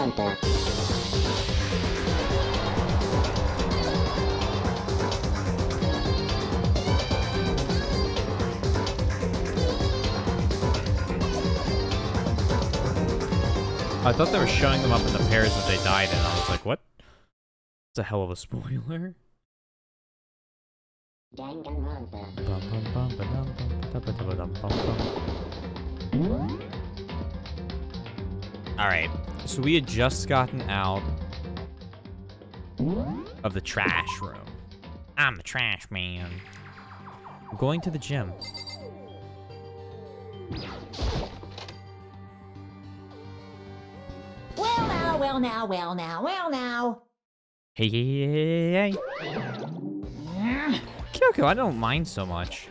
Danganronpa. I thought they were showing them up in the pairs that they died in. I was like, what? It's a hell of a spoiler. Alright, so we had just gotten out of the trash room. I'm the trash man. I'm going to the gym. Well now. Hey. Kyoko, I don't mind so much.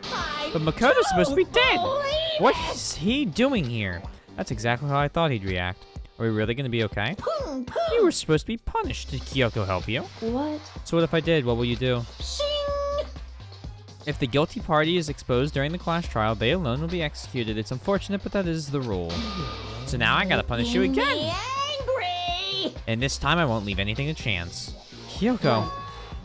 But Makoto's supposed to be dead! What is he doing here? That's exactly how I thought he'd react. Are we really gonna be okay? You were supposed to be punished. Did Kyoko help you? What? So what if I did? What will you do? Shing! If the guilty party is exposed during the class trial, they alone will be executed. It's unfortunate, but that is the rule. So now I gotta punish you again! Angry! And this time I won't leave anything to chance. Kyoko,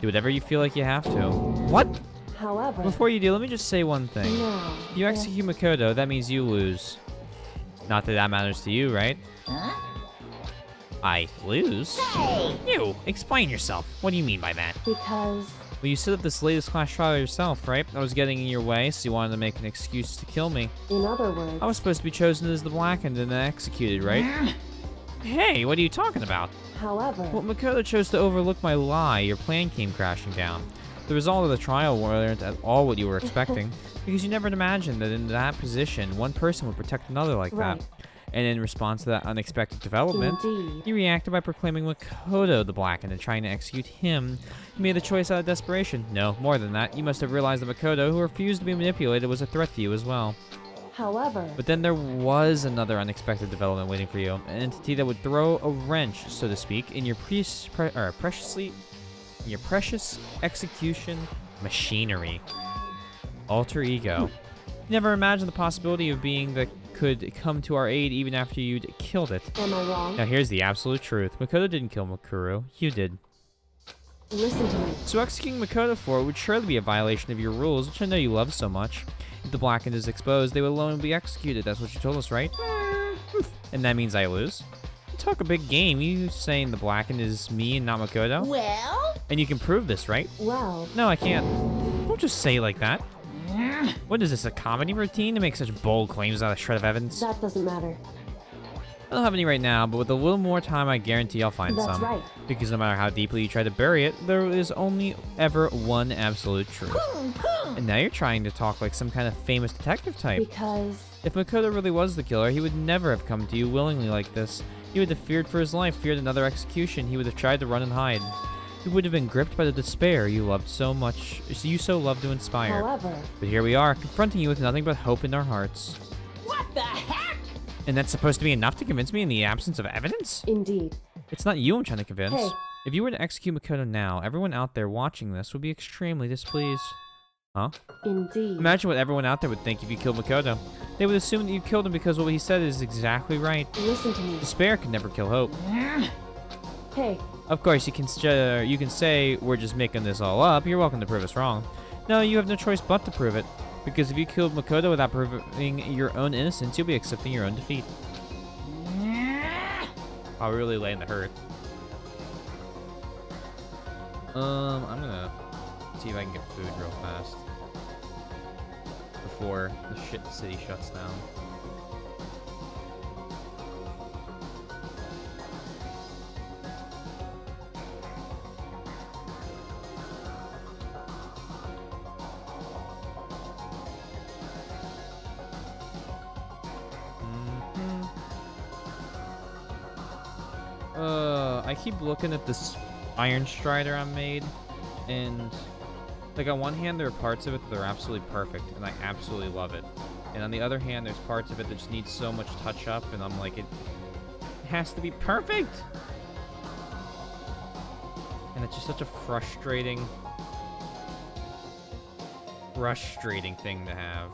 do whatever you feel like you have to. What? However... Before you do, let me just say one thing. No. If you execute Makoto, that means you lose. Not that that matters to you, right? Huh? I lose? Hey! You! Explain yourself. What do you mean by that? Because... Well, you set up this latest class trial yourself, right? I was getting in your way, so you wanted to make an excuse to kill me. In other words... I was supposed to be chosen as the blackened and then executed, right? Hey, what are you talking about? However... Well, Makoto chose to overlook my lie. Your plan came crashing down. The result of the trial weren't at all what you were expecting, because you never imagined that in that position, one person would protect another like Right. that. And in response to that unexpected development, Indeed. you reacted by proclaiming Makoto the blackened and trying to execute him. You made the choice out of desperation. No, more than that, you must have realized that Makoto, who refused to be manipulated, was a threat to you as well. However... But then there was another unexpected development waiting for you, an entity that would throw a wrench, so to speak, in your precious execution machinery. Alter ego. You never imagined the possibility of being that could come to our aid even after you'd killed it. Am I wrong? Now here's the absolute truth. Makoto didn't kill Makuru. You did. Listen to me. So executing Makoto for it would surely be a violation of your rules, which I know you love so much. If the blackened is exposed, they will alone be executed. That's what you told us, right? And that means I lose? You talk a big game. You saying the blackened is me and not Makoto? Well? And you can prove this, right? Well... No, I can't. Don't just say it like that. What is this, a comedy routine to make such bold claims without a shred of evidence? That doesn't matter. I don't have any right now, but with a little more time, I guarantee I'll find That's some. right. Because no matter how deeply you try to bury it, there is only ever one absolute truth. And now you're trying to talk like some kind of famous detective type. Because... If Makoto really was the killer, he would never have come to you willingly like this. He would have feared for his life, feared another execution. He would have tried to run and hide. He would have been gripped by the despair you loved so much, you so loved to inspire. However... But here we are, confronting you with nothing but hope in our hearts. What the heck? And that's supposed to be enough to convince me in the absence of evidence? Indeed. It's not you I'm trying to convince. Hey. If you were to execute Makoto now, everyone out there watching this would be extremely displeased. Huh? Indeed. Imagine what everyone out there would think if you killed Makoto. They would assume that you killed him because what he said is exactly right. Listen to me. Despair can never kill hope. Hey. Of course, you can say we're just making this all up. You're welcome to prove us wrong. No, you have no choice but to prove it. Because if you killed Makoto without proving your own innocence, you'll be accepting your own defeat. I'll really lay in the hurt. I'm gonna see if I can get food real fast before the shit city shuts down. I keep looking at this Iron Strider I made, and like on one hand there are parts of it that are absolutely perfect, and I absolutely love it. And on the other hand, there's parts of it that just need so much touch up, and I'm like, it has to be perfect! And it's just such a frustrating thing to have.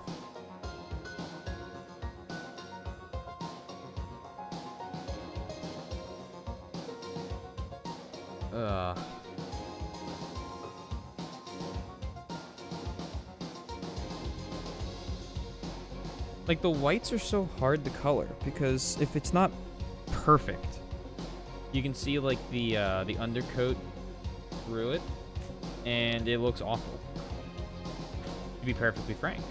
Ugh. Like, the whites are so hard to color because if it's not perfect, you can see, like, the undercoat through it, and it looks awful. To be perfectly frank.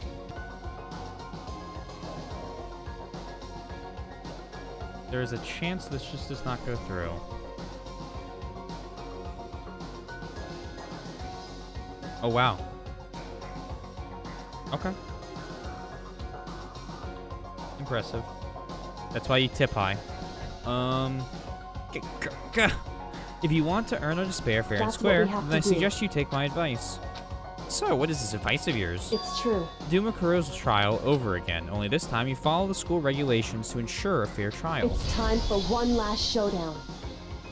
There's a chance this just does not go through. Oh, wow. Okay. Impressive. That's why you tip high. If you want to earn a despair fair and That's what square, we have then I to do. suggest you take my advice. So, what is this advice of yours? It's true. Do Makuro's trial over again, only this time you follow the school regulations to ensure a fair trial. It's time for one last showdown.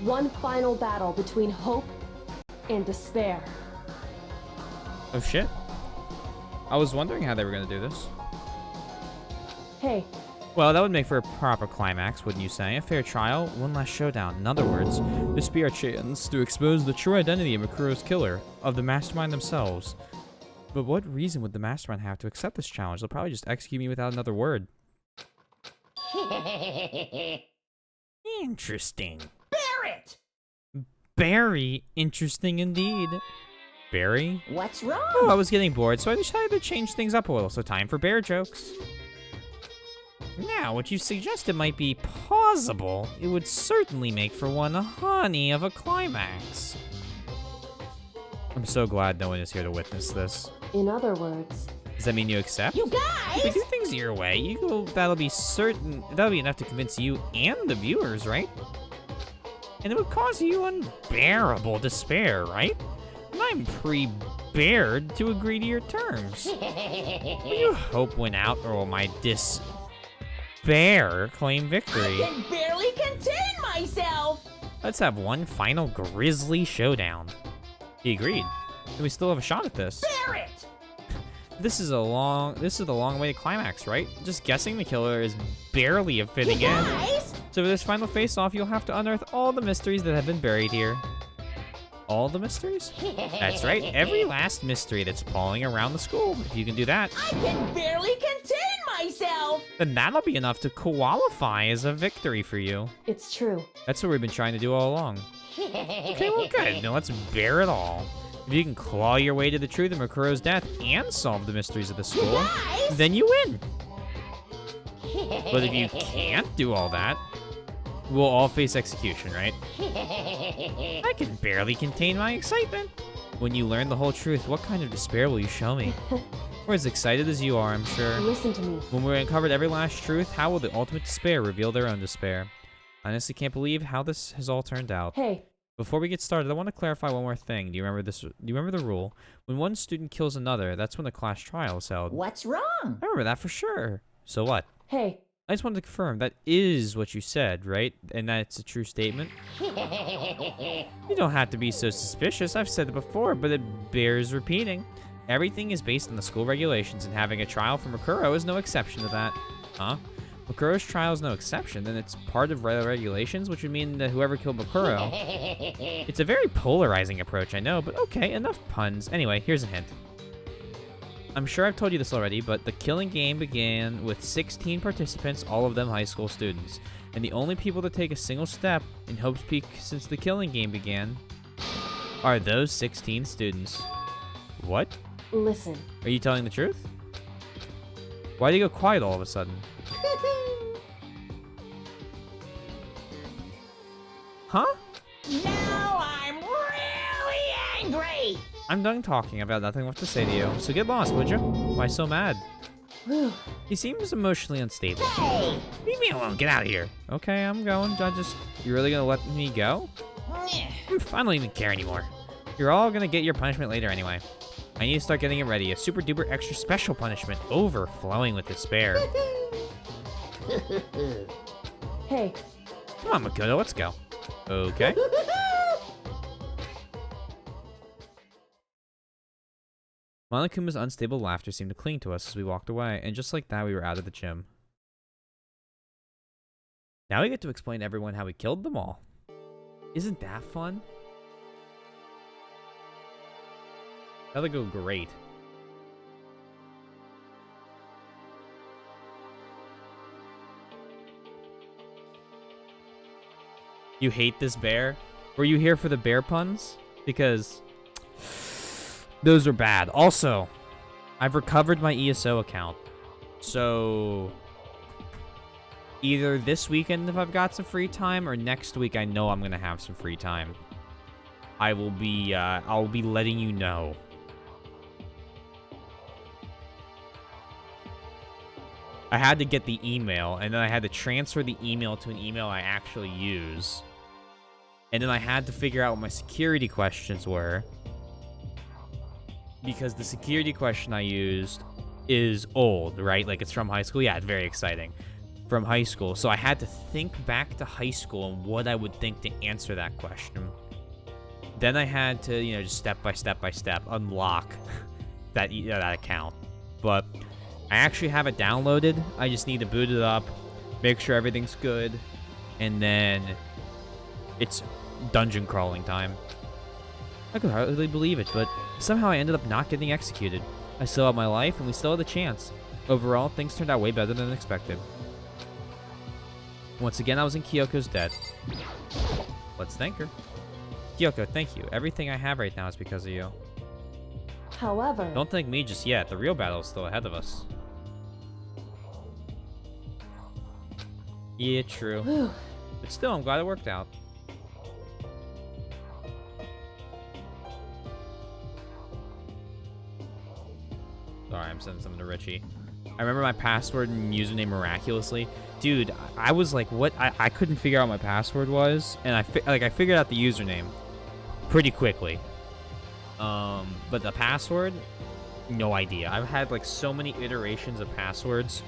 One final battle between hope and despair. Oh shit. I was wondering how they were going to do this. Hey, Well, that would make for a proper climax, wouldn't you say? A fair trial, one last showdown. In other words, this be our chance to expose the true identity of Makuro's killer, of the mastermind themselves. But what reason would the mastermind have to accept this challenge? They'll probably just execute me without another word. Interesting. Barrett! Very interesting indeed. Barry? What's wrong? Oh, I was getting bored, so I decided to change things up a little, so time for bear jokes. Now, what you suggested might be plausible. It would certainly make for one honey of a climax. I'm so glad no one is here to witness this. in other words, Does that mean you accept? You If we guys! do things your way, that'll be enough to convince you and the viewers, right? And it would cause you unbearable despair, right? And I'm pre-bared to agree to your terms. Will you hope win out, or will my despair claim I victory? can barely contain myself! Let's have one final grisly showdown. He agreed. And we still have a shot at this. Barrett! This is the long way to climax, right? Just guessing the killer is barely a fitting You end. guys! So for this final face-off, you'll have to unearth all the mysteries that have been buried here. All the mysteries? That's right, every last mystery that's falling around the school. If you can do that, I can barely contain myself! then that'll be enough to qualify as a victory for you. it's true. That's what we've been trying to do all along. Okay, well, good. Now let's bear it all. If you can claw your way to the truth of Makuro's death and solve the mysteries of the You school, guys! then you win. But if you can't do all that, we'll all face execution, right? I can barely contain my excitement. When you learn the whole truth, what kind of despair will you show me? We're as excited as you are, I'm sure. Listen to me. When we've uncovered every last truth, how will the ultimate despair reveal their own despair? I honestly can't believe how this has all turned out. Hey, Before we get started, I want to clarify one more thing. Do you remember this? Do you remember the rule? When one student kills another, that's when the class trial is held. What's wrong? I remember that for sure. So what? hey, I just wanted to confirm that is what you said, right? And that it's a true statement? You don't have to be so suspicious. I've said it before, but it bears repeating. Everything is based on the school regulations, and having a trial for Makuro is no exception to that. Huh? Makuro's trial is no exception, then it's part of regulations, which would mean that whoever killed Makuro... It's a very polarizing approach, I know, but okay, enough puns. Anyway, here's a hint. I'm sure I've told you this already, but the killing game began with 16 participants, all of them high school students. And the only people to take a single step in Hope's Peak since the killing game began are those 16 students. What? listen. Are you telling the truth? Why do you go quiet all of a sudden? Huh? Now I'm really angry! I'm done talking. I've got nothing left to say to you. So get lost, would you? Why so mad? Whew. He seems emotionally unstable. Hey! Leave me alone. Get out of here. Okay, I'm going. You really gonna let me go? I don't even care anymore. You're all gonna get your punishment later anyway. I need to start getting it ready. A super duper extra special punishment, overflowing with despair. Hey, Come on, Makoto, let's go. Okay. Monokuma's unstable laughter seemed to cling to us as we walked away, and just like that, we were out of the gym. Now we get to explain to everyone how we killed them all. Isn't that fun? That'll go great. You hate this bear? Were you here for the bear puns? Because those are bad. Also, I've recovered my ESO account. So either this weekend if I've got some free time, or next week I know I'm gonna have some free time. I'll be letting you know. I had to get the email, and then I had to transfer the email to an email I actually use. And then I had to figure out what my security questions were, because the security question I used is old, right? Like, it's from high school. Yeah, it's very exciting. From high school. So I had to think back to high school and what I would think to answer that question. Then I had to, you know, just step by step unlock that account. But I actually have it downloaded. I just need to boot it up, make sure everything's good, and then it's dungeon crawling time. I could hardly believe it, but somehow I ended up not getting executed. I still have my life, and we still have the chance. Overall, things turned out way better than expected. Once again, I was in Kyoko's debt. Let's thank her. Kyoko, thank you. Everything I have right now is because of you. However, Don't thank me just yet. The real battle is still ahead of us. Yeah, true. whew, But still, I'm glad it worked out. Sorry, I'm sending something to Richie. I remember my password and username miraculously. Dude, I was like, what? I couldn't figure out what my password was, and I figured out the username pretty quickly. But the password, no idea. I've had like so many iterations of passwords.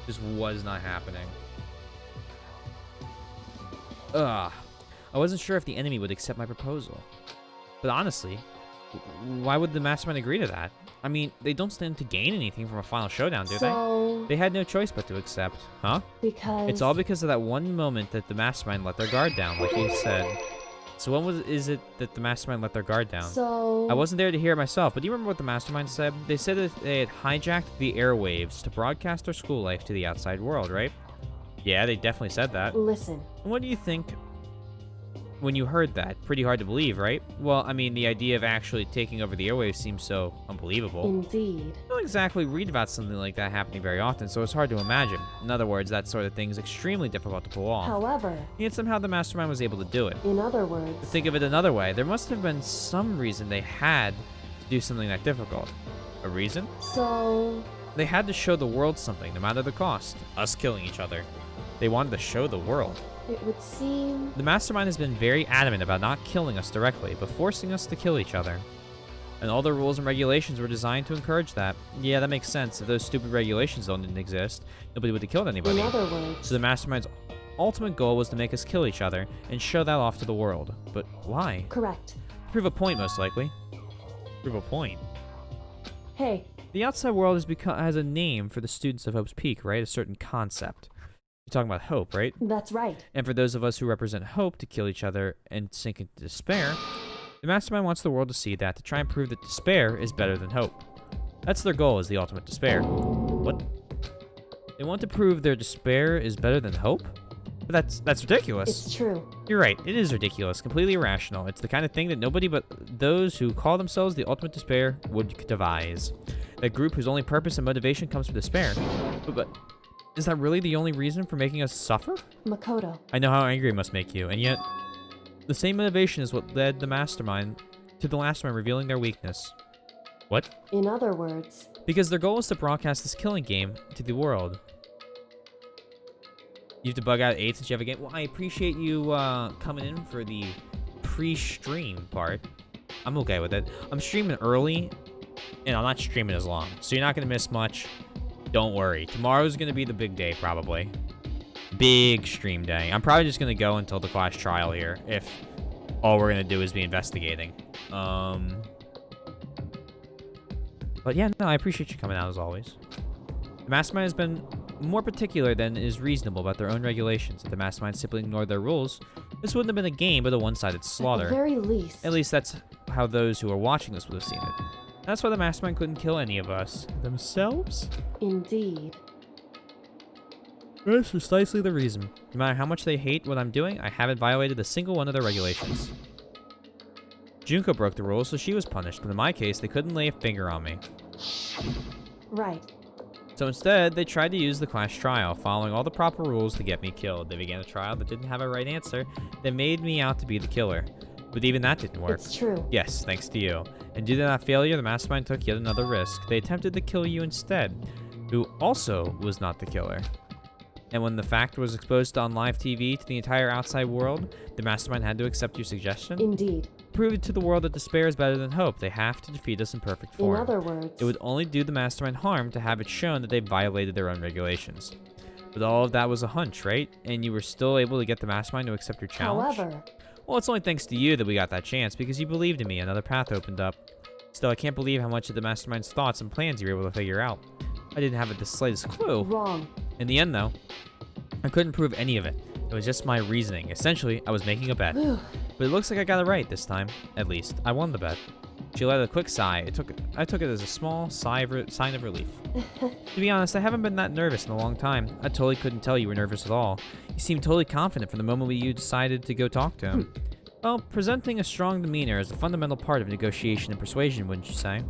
Just was not happening. Ugh. I wasn't sure if the enemy would accept my proposal. But honestly, why would the mastermind agree to that? I mean, they don't stand to gain anything from a final showdown, do so they? They had no choice but to accept, huh? because It's all because of that one moment that the mastermind let their guard down, like you said. So when is it that the mastermind let their guard down? So I wasn't there to hear it myself, but do you remember what the mastermind said? They said that they had hijacked the airwaves to broadcast their school life to the outside world, right? Yeah, they definitely said that. listen. And what do you think when you heard that? Pretty hard to believe, right? Well, I mean, the idea of actually taking over the airwaves seems so unbelievable. Indeed. You don't exactly read about something like that happening very often, so it's hard to imagine. In other words, that sort of thing is extremely difficult to pull off. However, Yet somehow the mastermind was able to do it. in other words, Think of it another way. There must have been some reason they had to do something that difficult. A reason? so They had to show the world something, no matter the cost. Us killing each other. They wanted to show the world. it would seem The mastermind has been very adamant about not killing us directly, but forcing us to kill each other. And all the rules and regulations were designed to encourage that. Yeah, that makes sense. If those stupid regulations didn't exist, nobody would have killed anybody. in other words. So the mastermind's ultimate goal was to make us kill each other and show that off to the world. But why? Correct. Prove a point, most likely. Prove a point. Hey, The outside world has a name for the students of Hope's Peak, right? A certain concept. You're talking about hope, right? that's right. And for those of us who represent hope to kill each other and sink into despair, the mastermind wants the world to see that, to try and prove that despair is better than hope. That's their goal, is the ultimate despair. What? They want to prove their despair is better than hope? But that's ridiculous. It's true. You're right, it is ridiculous, completely irrational. It's the kind of thing that nobody but those who call themselves the ultimate despair would devise. That group whose only purpose and motivation comes from despair. But is that really the only reason for making us suffer? Makoto. I know how angry it must make you, and yet the same motivation is what led the mastermind revealing their weakness. What? In other words, Because their goal is to broadcast this killing game to the world. You have to bug out 8 since you have a game. Well, I appreciate you coming in for the pre-stream part. I'm okay with it. I'm streaming early, and I'm not streaming as long, so you're not going to miss much. Don't worry. Tomorrow's going to be the big day, probably. Big stream day. I'm probably just going to go until the class trial here, if all we're going to do is be investigating. But yeah, no, I appreciate you coming out as always. The mastermind has been more particular than is reasonable about their own regulations. If the mastermind simply ignored their rules, This wouldn't have been a game, but a one-sided slaughter. At the very least. At least that's how those who are watching this would have seen it. That's why the Mastermind couldn't kill any of us. Themselves? Indeed. That's precisely the reason. No matter how much they hate what I'm doing, I haven't violated a single one of their regulations. Junko broke the rules, so she was punished, but in my case, they couldn't lay a finger on me. Right. So instead, they tried to use the class trial, following all the proper rules to get me killed. They began a trial that didn't have a right answer. They made me out to be the killer. But even that didn't work. It's true. Yes, thanks to you. And due to that failure, the Mastermind took yet another risk. They attempted to kill you instead, who also was not the killer. And when the fact was exposed on live TV to the entire outside world, the Mastermind had to accept your suggestion. Indeed. Prove it to the world that despair is better than hope. They have to defeat us in perfect form. In other words, It would only do the Mastermind harm to have it shown that they violated their own regulations. But all of that was a hunch, right? And you were still able to get the Mastermind to accept your challenge? however, Well, it's only thanks to you that we got that chance, because you believed in me. Another path opened up. Still, I can't believe how much of the Mastermind's thoughts and plans you were able to figure out. I didn't have the slightest clue. wrong. In the end, though, I couldn't prove any of it. It was just my reasoning. Essentially, I was making a bet. But it looks like I got it right this time. At least, I won the bet. She let a quick sigh. I took it as a small sign of relief. To be honest, I haven't been that nervous in a long time. I totally couldn't tell you were nervous at all. You seemed totally confident from the moment you decided to go talk to him. Well, presenting a strong demeanor is a fundamental part of negotiation and persuasion, wouldn't you say?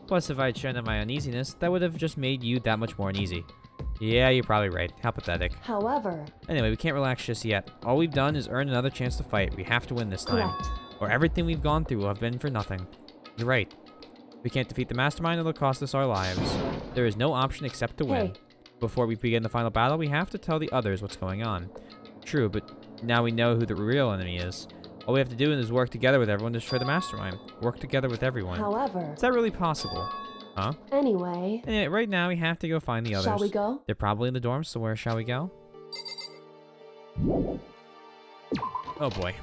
Plus, if I had shown him my uneasiness, that would have just made you that much more uneasy. Yeah, you're probably right. How pathetic. However, Anyway, we can't relax just yet. All we've done is earn another chance to fight. We have to win this time. correct. Or everything we've gone through will have been for nothing. You're right. We can't defeat the Mastermind, it'll cost us our lives. There is no option except to win. Hey. Before we begin the final battle, we have to tell the others what's going on. True, but now we know who the real enemy is. All we have to do is work together with everyone to destroy the Mastermind. Work together with everyone. However, Is that really possible? Huh? anyway, Anyway, right now we have to go find the others. shall we go? They're probably in the dorms, so where shall we go? Oh boy.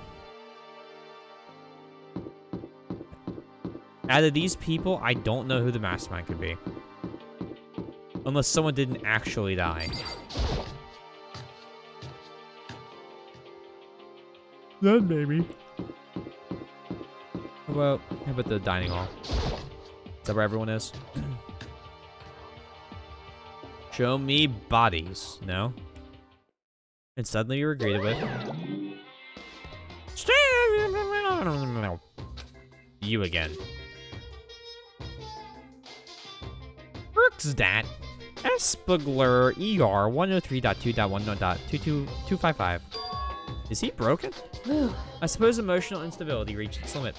Out of these people, I don't know who the Mastermind could be. Unless someone didn't actually die. Then maybe. How about the dining hall? Is that where everyone is? Show me bodies. No? And suddenly you're greeted with... You again. Bergsdat. Espagler ER 103.2.1.22255. Is he broken? Whew. I suppose emotional instability reached its limit.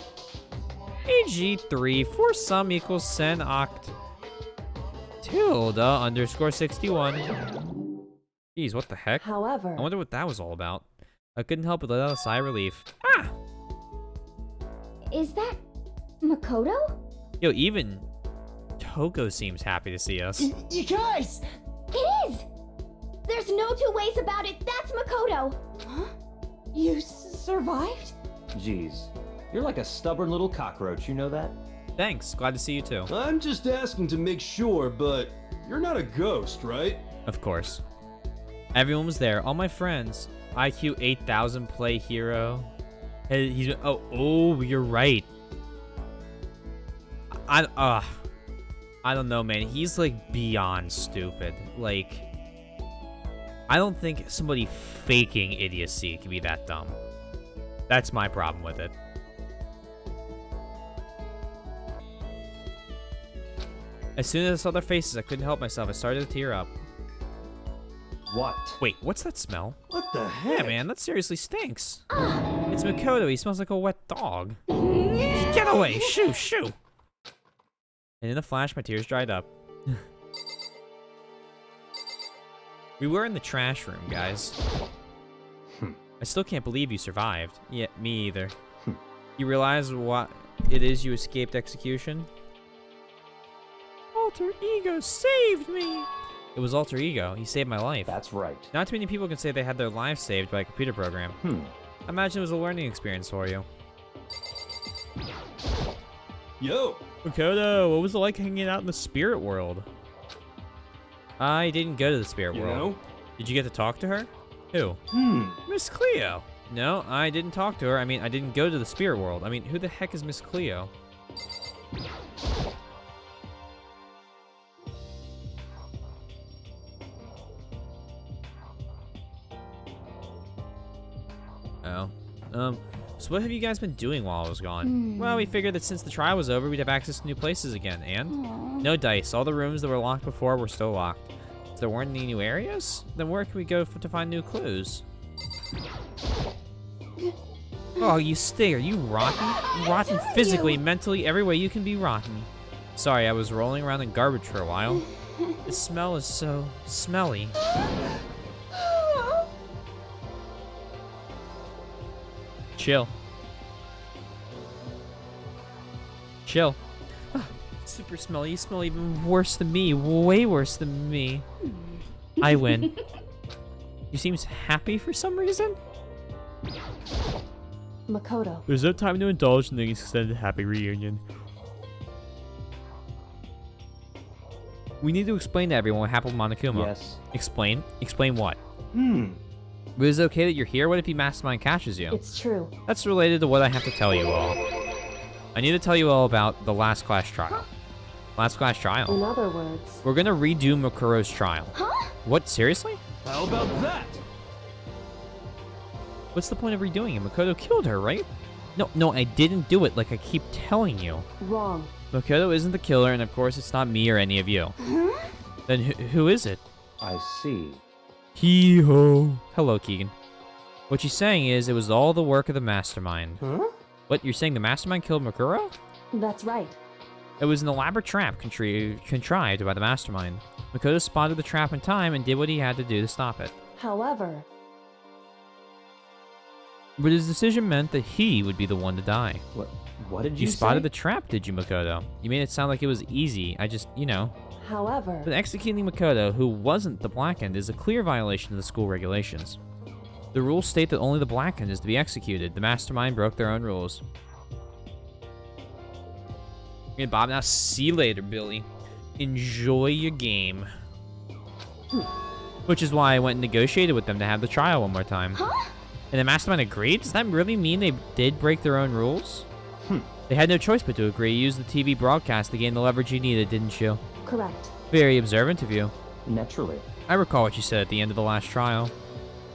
AG3 for sum equals sen oct tilde underscore 61. Jeez, what the heck? However, I wonder what that was all about. I couldn't help but let out a sigh of relief. Ah! Is that Makoto? Yo, even Toko seems happy to see us. You guys! It is! There's no two ways about it. That's Makoto. Huh? You survived? Jeez, you're like a stubborn little cockroach, you know that? Thanks, glad to see you too. I'm just asking to make sure, but you're not a ghost, right? Of course. Everyone was there, all my friends. IQ 8000 play hero. Hey, he's oh, you're right. I don't know, man. He's like beyond stupid. Like, I don't think somebody faking idiocy can be that dumb. That's my problem with it. As soon as I saw their faces, I couldn't help myself. I started to tear up. What? Wait, what's that smell? What the heck? Yeah, man, that seriously stinks. It's Makoto. He smells like a wet dog. Get away! Shoo, shoo! And in a flash, my tears dried up. We were in the trash room, guys. I still can't believe you survived. Yeah, me either. You realize what it is you escaped execution? Alter Ego saved me! It was Alter Ego. He saved my life. That's right. Not too many people can say they had their lives saved by a computer program. I imagine it was a learning experience for you. Yo! Makoto, what was it like hanging out in the spirit world? I didn't go to the spirit You world. know? Did you get to talk to her? Who? Hmm. Miss Cleo. No, I didn't talk to her. I mean, I didn't go to the spirit world. I mean, who the heck is Miss Cleo? Oh. So what have you guys been doing while I was gone? Well, we figured that since the trial was over, we'd have access to new places again. And? No dice. All the rooms that were locked before were still locked. If there weren't any new areas, then where can we go to find new clues? Oh, you stay. Are you rotten? Rotten physically, mentally, every way you can be rotten. Sorry, I was rolling around in garbage for a while. The smell is so smelly. Chill. Chill. Super smelly. You smell even worse than me. Way worse than me. I win. You seems happy for some reason? Makoto. There's no time to indulge in the extended happy reunion. We need to explain to everyone what happened with Monokuma. Yes. Explain? Explain what? But is it okay that you're here? What if he mastermind catches you? It's true. That's related to what I have to tell you all. I need to tell you all about the last class trial. Last class trial? In other words, We're gonna redo Makuro's trial. Huh? What, seriously? How about that? What's the point of redoing it? Makoto killed her, right? No, I didn't do it like I keep telling you. wrong. Makoto isn't the killer, and of course it's not me or any of you. Then who is it? I see. Hee-ho. Hello, Keegan. What she's saying is it was all the work of the mastermind. Huh? What, you're saying the mastermind killed Makuro? That's right. It was an elaborate trap contrived by the mastermind. Makoto spotted the trap in time and did what he had to do to stop it. However, But his decision meant that he would be the one to die. What did you say? You spotted the trap, did you, Makoto? You made it sound like it was easy. I just, however, But executing Makoto, who wasn't the Blackened, is a clear violation of the school regulations. The rules state that only the Blackened is to be executed. The mastermind broke their own rules. Okay, Bob, now see you later, Billy. Enjoy your game. Which is why I went and negotiated with them to have the trial one more time. And the mastermind agreed? Does that really mean they did break their own rules? They had no choice but to agree. You used the TV broadcast to gain the leverage you needed, didn't you? correct. Very observant of you. Naturally. I recall what you said at the end of the last trial.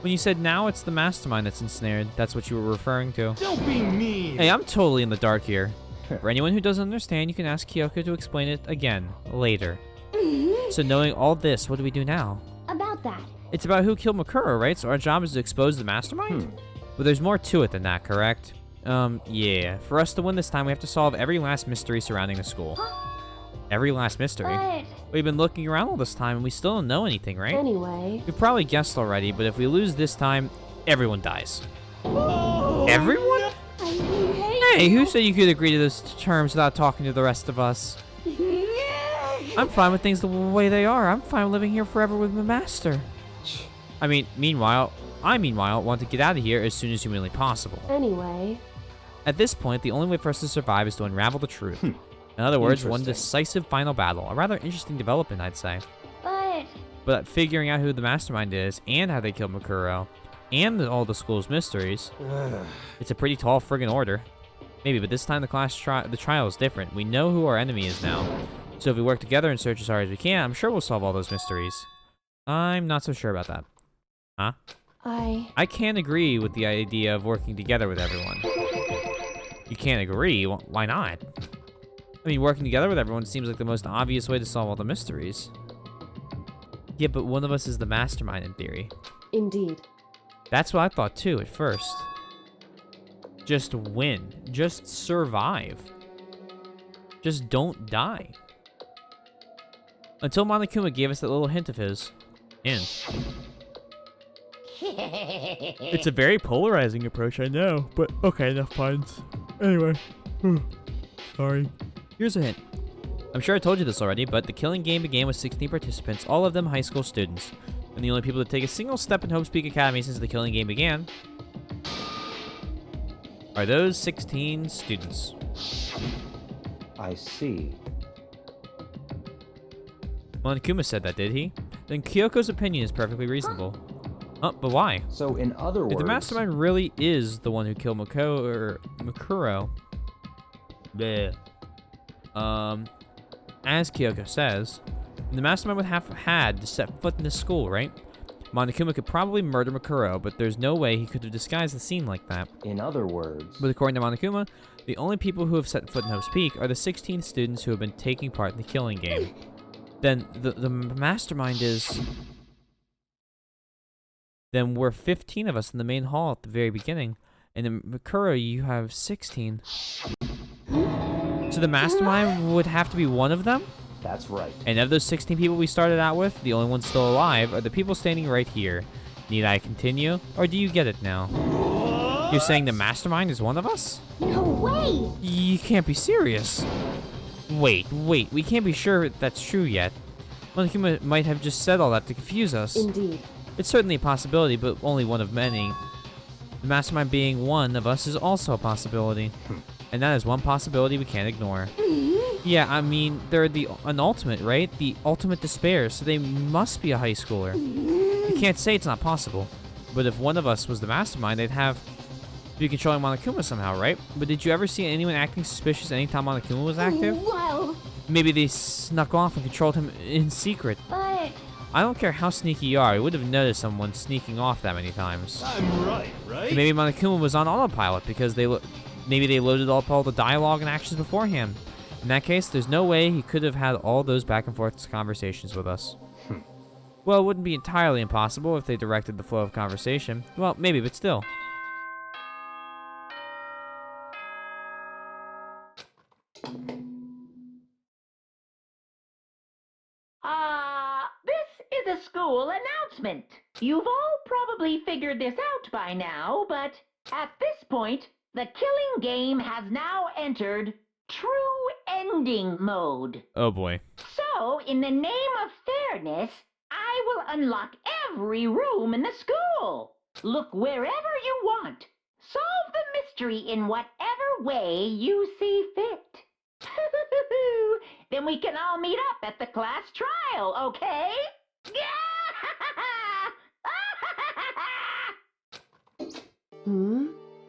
When you said now it's the mastermind that's ensnared, that's what you were referring to. Don't be mean. Hey, I'm totally in the dark here. For anyone who doesn't understand, you can ask Kyoko to explain it again, later. So knowing all this, what do we do now? About that. It's about who killed Makuro, right? So our job is to expose the mastermind? But there's more to it than that, correct? Yeah. For us to win this time, we have to solve every last mystery surrounding the school. Every last mystery? But We've been looking around all this time and we still don't know anything, right? Anyway, We've probably guessed already, but if we lose this time, everyone dies. Everyone? I hate Hey, who said you could agree to those terms without talking to the rest of us? I'm fine with things the way they are. I'm fine living here forever with my master. I mean, meanwhile, want to get out of here as soon as humanly possible. anyway, At this point, the only way for us to survive is to unravel the truth. In other words, one Interesting. decisive final battle. A rather interesting development, I'd say. But figuring out who the mastermind is, and how they killed Makuro, and all the school's mysteries, it's a pretty tall friggin' order. Maybe, but this time the trial is different. We know who our enemy is now. So if we work together and search as hard as we can, I'm sure we'll solve all those mysteries. I'm not so sure about that. Huh? I can't agree with the idea of working together with everyone. You can't agree? Why not? I mean, working together with everyone seems like the most obvious way to solve all the mysteries. Yeah, but one of us is the mastermind in theory. indeed. That's what I thought too at first. Just win. Just survive. Just don't die. Until Monokuma gave us that little hint of his. It's a very polarizing approach, I know, but okay, enough puns. Anyway, sorry. Here's a hint. I'm sure I told you this already, but the killing game began with 16 participants, all of them high school students. And the only people to take a single step in Hope Peak Academy since the killing game began are those 16 students. I see. Monokuma said that, did he? Then Kyoko's opinion is perfectly reasonable. But why? So in other words... If the mastermind really is the one who killed Makuro... Bleh. As Kyoko says, the mastermind would have had to set foot in the school, right? Monokuma could probably murder Makuro, but there's no way he could have disguised the scene like that. In other words... But according to Monokuma, the only people who have set foot in Hope's Peak are the 16 students who have been taking part in the killing game. Then the mastermind is... Then we're 15 of us in the main hall at the very beginning, and in Makuro you have 16. So the mastermind would have to be one of them? That's right. And of those 16 people we started out with, the only ones still alive are the people standing right here. Need I continue, or do you get it now? You're saying the mastermind is one of us? No way! You can't be serious. Wait, we can't be sure that's true yet. Monokuma might have just said all that to confuse us. Indeed. It's certainly a possibility, but only one of many. The mastermind being one of us is also a possibility. And that is one possibility we can't ignore. Yeah, I mean, they're an ultimate, right? The ultimate despair, so they must be a high schooler. You can't say it's not possible. But if one of us was the mastermind, they'd have to be controlling Monokuma somehow, right? But did you ever see anyone acting suspicious anytime Monokuma was active? Well, Maybe they snuck off and controlled him in secret. but... I don't care how sneaky you are, we would have noticed someone sneaking off that many times. I'm right? Maybe Monokuma was on autopilot because maybe they loaded up all the dialogue and actions beforehand. In that case, there's no way he could have had all those back and forth conversations with us. Well, it wouldn't be entirely impossible if they directed the flow of conversation. Well, maybe, but still. This is a school announcement. You've all probably figured this out by now, but at this point, the killing game has now entered true ending mode. Oh boy. So, in the name of fairness, I will unlock every room in the school. Look wherever you want. Solve the mystery in whatever way you see fit. Then we can all meet up at the class trial, okay?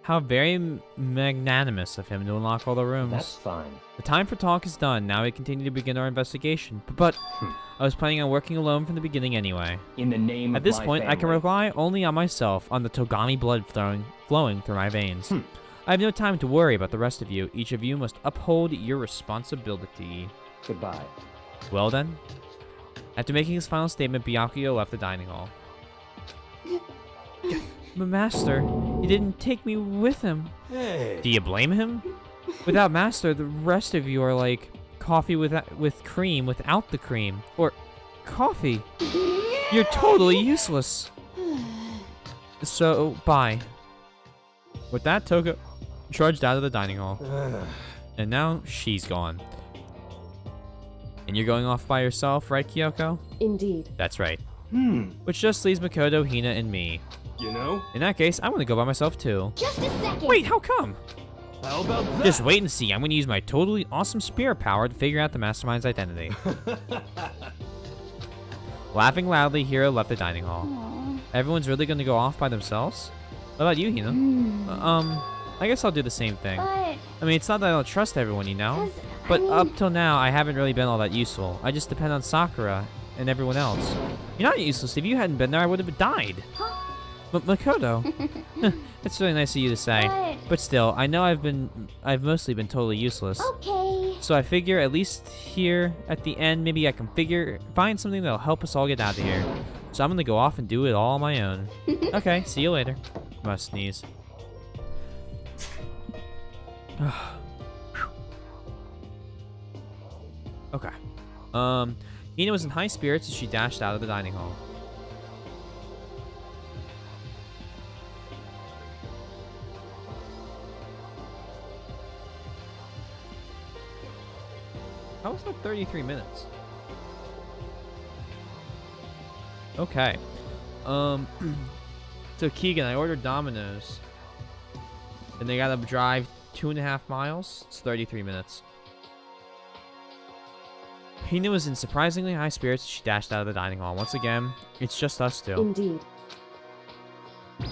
How very magnanimous of him to unlock all the rooms. That's fine. The time for talk is done. Now we continue to begin our investigation. But I was planning on working alone from the beginning anyway. In the name of At this my point, I can family. rely only on myself, on the Togami blood flowing through my veins. I have no time to worry about the rest of you. Each of you must uphold your responsibility. Goodbye. Well then. After making his final statement, Byakuya left the dining hall. But Master, he didn't take me with him. Hey. Do you blame him? Without Master, the rest of you are like coffee with cream without the cream. Or coffee. You're totally useless. So, bye. With that, Toga trudged out of the dining hall. And now she's gone. And you're going off by yourself, right, Kyoko? Indeed. That's right. Which just leaves Makoto, Hina, and me. You know? In that case, I'm gonna go by myself too. Just a second. Wait, how come? How about that? Just wait and see. I'm gonna use my totally awesome spirit power to figure out the mastermind's identity. Laughing loudly, Hiro left the dining hall. Everyone's really gonna go off by themselves? What about you, Hina? I guess I'll do the same thing. But... I mean, it's not that I don't trust everyone, you know? 'cause, But I mean, up till now, I haven't really been all that useful. I just depend on Sakura and everyone else. You're not useless. If you hadn't been there, I would have died. Makoto. It's really nice of you to say. But still, I know I've mostly been totally useless. Okay. So I figure at least here at the end, maybe I can find something that'll help us all get out of here. So I'm gonna go off and do it all on my own. Okay, see you later. Must sneeze. Okay. Hina was in high spirits as she dashed out of the dining hall. How was that 33 minutes? Okay. So Keegan, I ordered Domino's. And they gotta drive 2.5 miles. It's 33 minutes. Hina was in surprisingly high spirits as she dashed out of the dining hall. Once again, it's just us two. Indeed.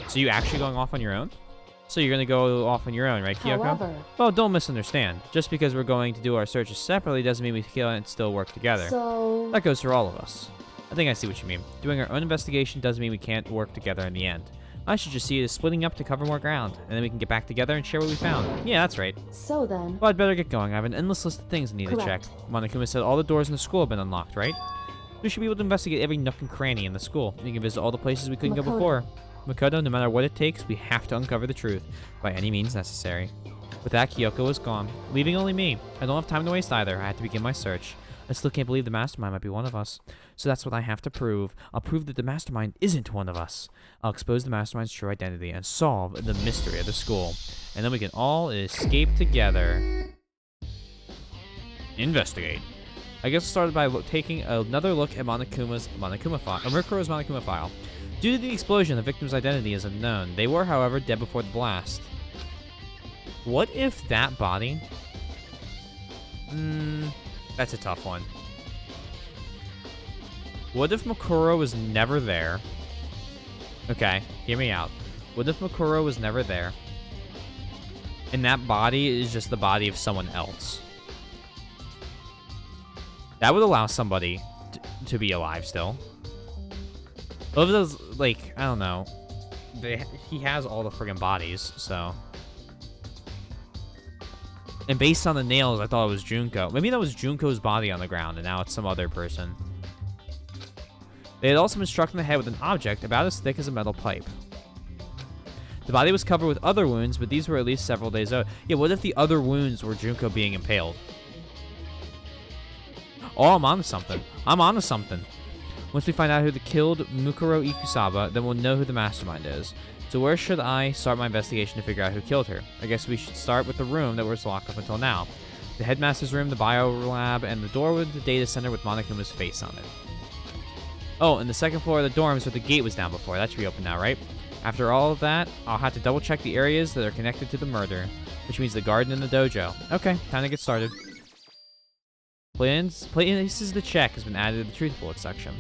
So you actually going off on your own? So you're gonna go off on your own, right, Kyoko? However, Well, don't misunderstand. Just because we're going to do our searches separately doesn't mean we can't still work together. so... That goes for all of us. I think I see what you mean. Doing our own investigation doesn't mean we can't work together in the end. I should just see it as splitting up to cover more ground, and then we can get back together and share what we found. Yeah, that's right. So then... Well, I'd better get going. I have an endless list of things I need to check. Correct. Monokuma said all the doors in the school have been unlocked, right? We should be able to investigate every nook and cranny in the school. We can visit all the places we couldn't go Makoto. before. Makoto, no matter what it takes, we have to uncover the truth, by any means necessary. With that, Kyoko was gone, leaving only me. I don't have time to waste either. I had to begin my search. I still can't believe the mastermind might be one of us. So that's what I have to prove. I'll prove that the mastermind isn't one of us. I'll expose the mastermind's true identity and solve the mystery of the school. And then we can all escape together. Investigate. I guess it started by taking another look at Mukuro's Monokuma file. Due to the explosion, the victim's identity is unknown. They were, however, dead before the blast. What if that body... That's a tough one. What if Mukuro was never there? Okay, hear me out. What if Mukuro was never there? And that body is just the body of someone else? That would allow somebody to be alive still. Of those, like, I don't know. He has all the friggin' bodies, so... And based on the nails, I thought it was Junko. Maybe that was Junko's body on the ground, and now it's some other person. They had also been struck in the head with an object about as thick as a metal pipe. The body was covered with other wounds, but these were at least several days old. Yeah, what if the other wounds were Junko being impaled? Oh, I'm onto something. I'm onto something. Once we find out who killed Mukuro Ikusaba, then we'll know who the mastermind is. So where should I start my investigation to figure out who killed her? I guess we should start with the room that was locked up until now. The headmaster's room, the bio lab, and the door with the data center with Monokuma's face on it. Oh, and the second floor of the dorms where the gate was down before. That should be open now, right? After all of that, I'll have to double check the areas that are connected to the murder, which means the garden and the dojo. Okay, time to get started. Places to check has been added to the truth bullet section.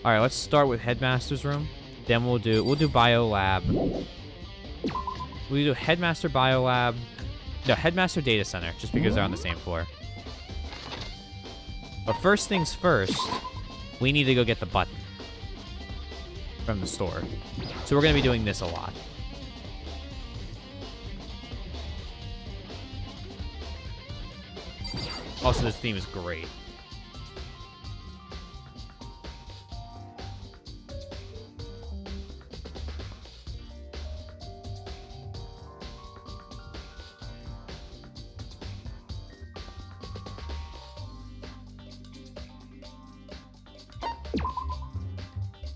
Alright, let's start with headmaster's room. Then we'll do bio lab. We'll do headmaster bio lab. No, headmaster data center, just because they're on the same floor. But first things first, we need to go get the button from the store. So we're gonna be doing this a lot. Also, this theme is great.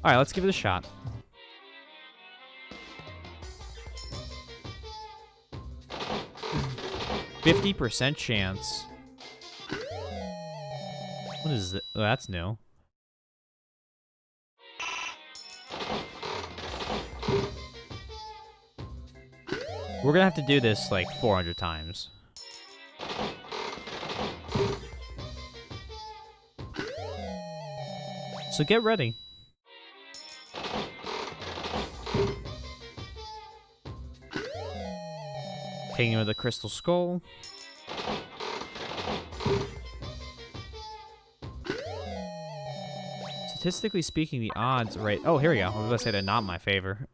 Alright, let's give it a shot. %50 chance. What is it? Oh, that's new. We're gonna have to do this like 400 times. So get ready. Taking with the crystal skull. Statistically speaking, the odds, right? Oh, here we go. I was gonna say they're not in my favor.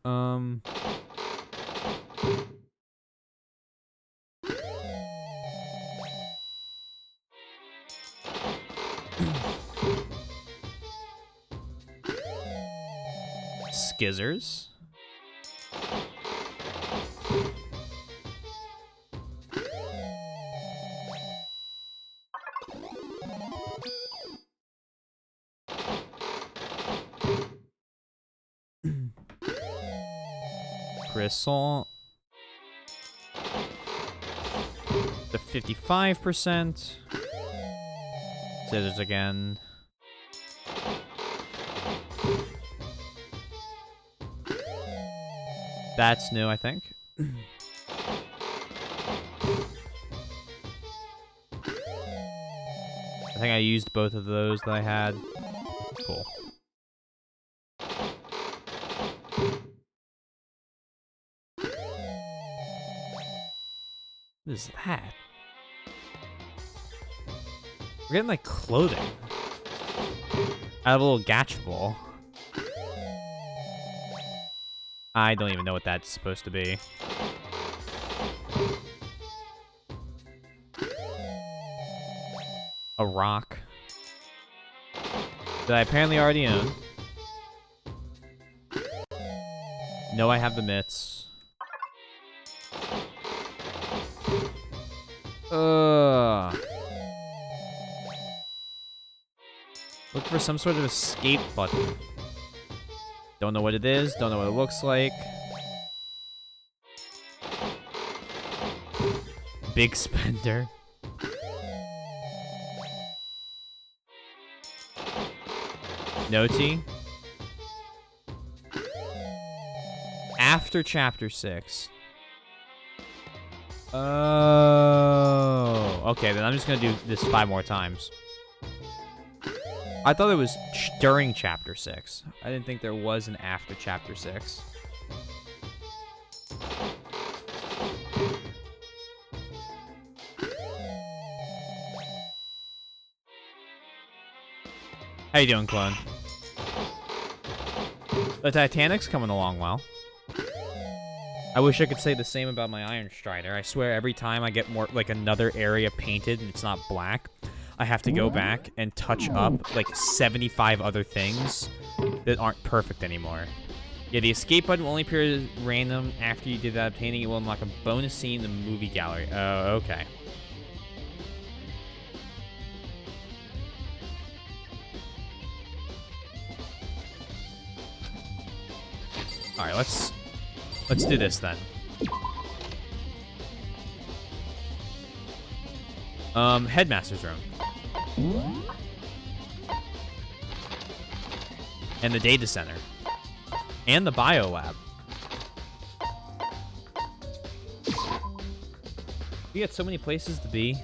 Skizzers. Croissant. The 55%. Scissors again. That's new, I think. I think I used both of those that I had. Cool. What is that? We're getting, like, clothing. I have a little gatch ball. I don't even know what that's supposed to be. A rock. That I apparently already own. No, I have the mitts. Look for some sort of escape button. Don't know what it is. Don't know what it looks like. Big spender. Noti. After chapter 6. Oh. Okay, then I'm just gonna do this 5 more times. I thought it was during chapter 6. I didn't think there was an after chapter 6. How you doing, clone? The Titanic's coming along well. I wish I could say the same about my Iron Strider. I swear every time I get more, like, another area painted and it's not black, I have to go back and touch up, like, 75 other things that aren't perfect anymore. Yeah, the escape button will only appear as random after you did that painting. It will unlock a bonus scene in the movie gallery. Oh, okay. Alright, let's do this then. Headmaster's room. And the data center. And the bio lab. We got so many places to be.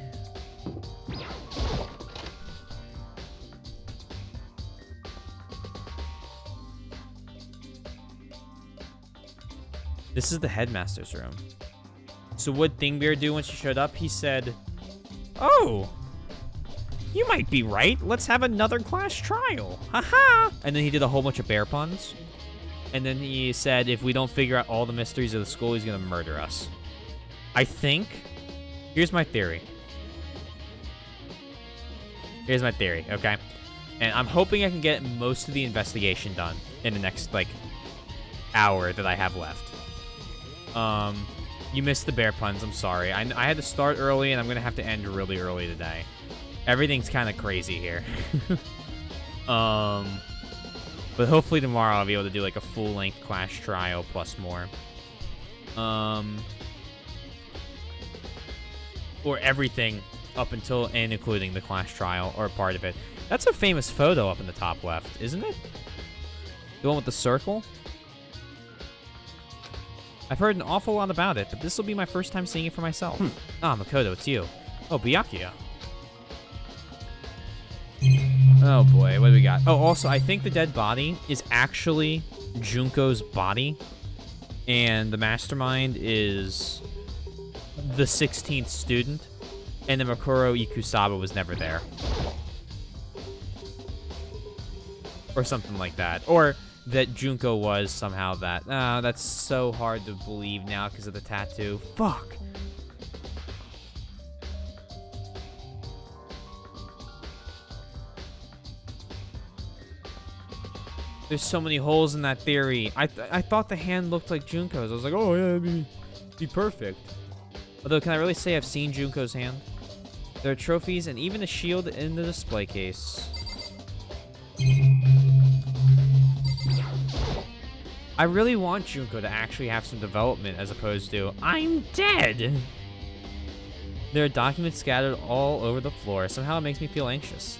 This is the headmaster's room. So what Thingbear do when she showed up? He said, "Oh, you might be right. Let's have another class trial. Haha." And then he did a whole bunch of bear puns. And then he said, if we don't figure out all the mysteries of the school, he's gonna murder us. I think, here's my theory. Here's my theory, okay? And I'm hoping I can get most of the investigation done in the next, like, hour that I have left. You missed the bear puns. I'm sorry. I had to start early, and I'm gonna have to end really early today. Everything's kind of crazy here. But hopefully tomorrow I'll be able to do like a full-length class trial plus more. Or everything up until and including the class trial or part of it. That's a famous photo up in the top left, isn't it? The one with the circle? I've heard an awful lot about it, but this will be my first time seeing it for myself. Ah, Makoto, it's you. Oh, Byakuya. Oh boy, what do we got? Oh, also, I think the dead body is actually Junko's body, and the mastermind is the 16th student, and the Makuro Ikusaba was never there. Or something like that. Or that Junko was somehow that. That's so hard to believe now because of the tattoo. Fuck. There's so many holes in that theory. I thought the hand looked like Junko's. I was like, oh yeah, it'd be perfect. Although, can I really say I've seen Junko's hand? There are trophies and even a shield in the display case. I really want Junko to actually have some development as opposed to, I'm dead! There are documents scattered all over the floor. Somehow it makes me feel anxious.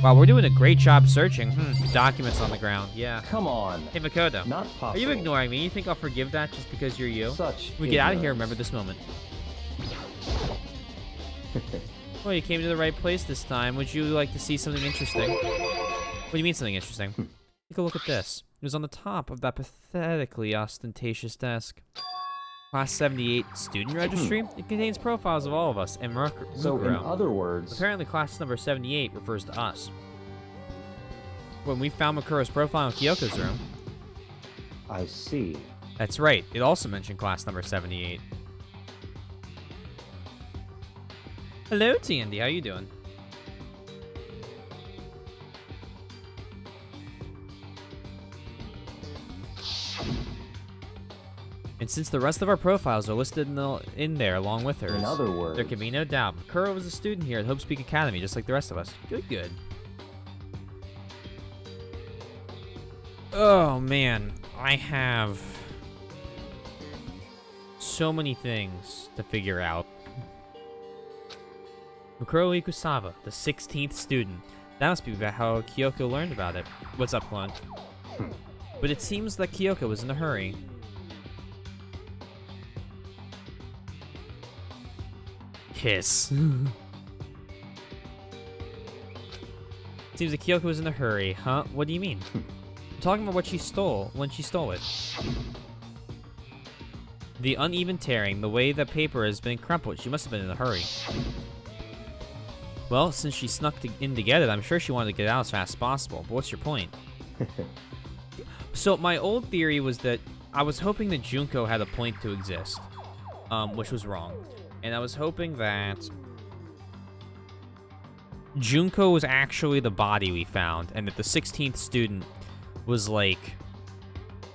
Wow, we're doing a great job searching. Documents on the ground. Yeah. Come on. Hey, Makoto. Not possible. Are you ignoring me? You think I'll forgive that just because you're you? Such When we get out of here, ignorance. remember this moment. Well, you came to the right place this time. Would you like to see something interesting? What do you mean something interesting? Take a look at this. It was on the top of that pathetically ostentatious desk. Class 78 student registry? It contains profiles of all of us and So, in Mukuro. other words, Apparently, class number 78 refers to us. When we found Mukuro's profile in Kyoko's room, I see. that's right, it also mentioned class number 78. Hello, Tandy, how you doing? And since the rest of our profiles are listed in there along with hers, In other words, there can be no doubt. Makuro was a student here at Hope Speak Academy, just like the rest of us. Good. Oh, man. I have so many things to figure out. Makuro Ikusawa, the 16th student. That must be about how Kyoko learned about it. What's up, clone? But it seems that Kyoko was in a hurry. Kiss. Seems that Kyoko was in a hurry, huh? What do you mean? I'm talking about what she stole, when she stole it. The uneven tearing, the way the paper has been crumpled, she must have been in a hurry. Well, since she snuck in to get it, I'm sure she wanted to get out as fast as possible. But what's your point? So my old theory was that I was hoping that Junko had a point to exist, which was wrong. And I was hoping that Junko was actually the body we found, and that the 16th student was like,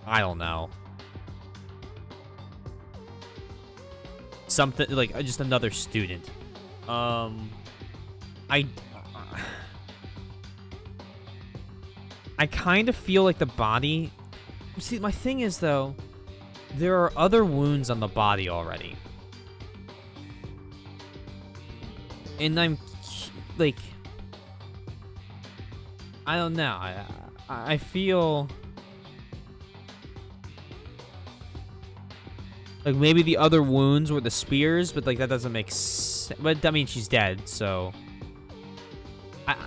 I don't know, something like just another student. I kind of feel like the body. See, my thing is though, there are other wounds on the body already. And I'm, like, I don't know. I feel like maybe the other wounds were the spears, but like that doesn't make sense. But I mean, she's dead, so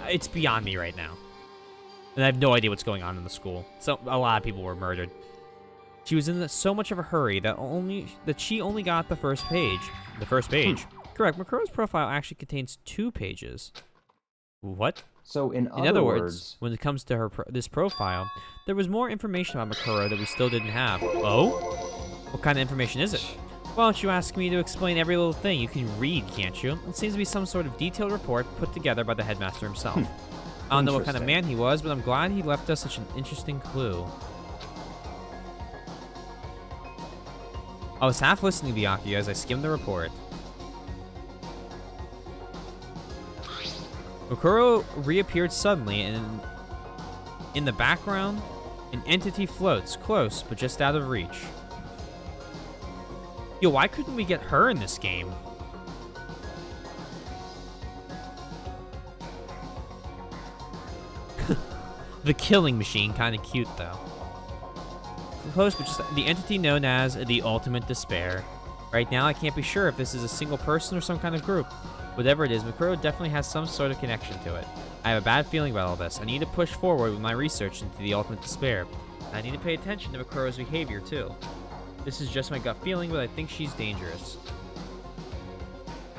it's beyond me right now, and I have no idea what's going on in the school. So a lot of people were murdered. She was in so much of a hurry that she only got the first page. The first page. Correct. Makuro's profile actually contains 2 pages. What? So, in other words, when it comes to this profile, there was more information about Makuro that we still didn't have. Oh? What kind of information is it? Why don't you ask me to explain every little thing? You can read, can't you? It seems to be some sort of detailed report put together by the headmaster himself. I don't know what kind of man he was, but I'm glad he left us such an interesting clue. I was half listening to Byakuya as I skimmed the report. Makuro reappeared suddenly, and in the background, an entity floats, close, but just out of reach. Yo, why couldn't we get her in this game? The killing machine, kinda cute though. Close, but just the entity known as the Ultimate Despair. Right now, I can't be sure if this is a single person or some kind of group. Whatever it is, Makuro definitely has some sort of connection to it. I have a bad feeling about all this. I need to push forward with my research into the Ultimate Despair. And I need to pay attention to Makuro's behavior, too. This is just my gut feeling, but I think she's dangerous.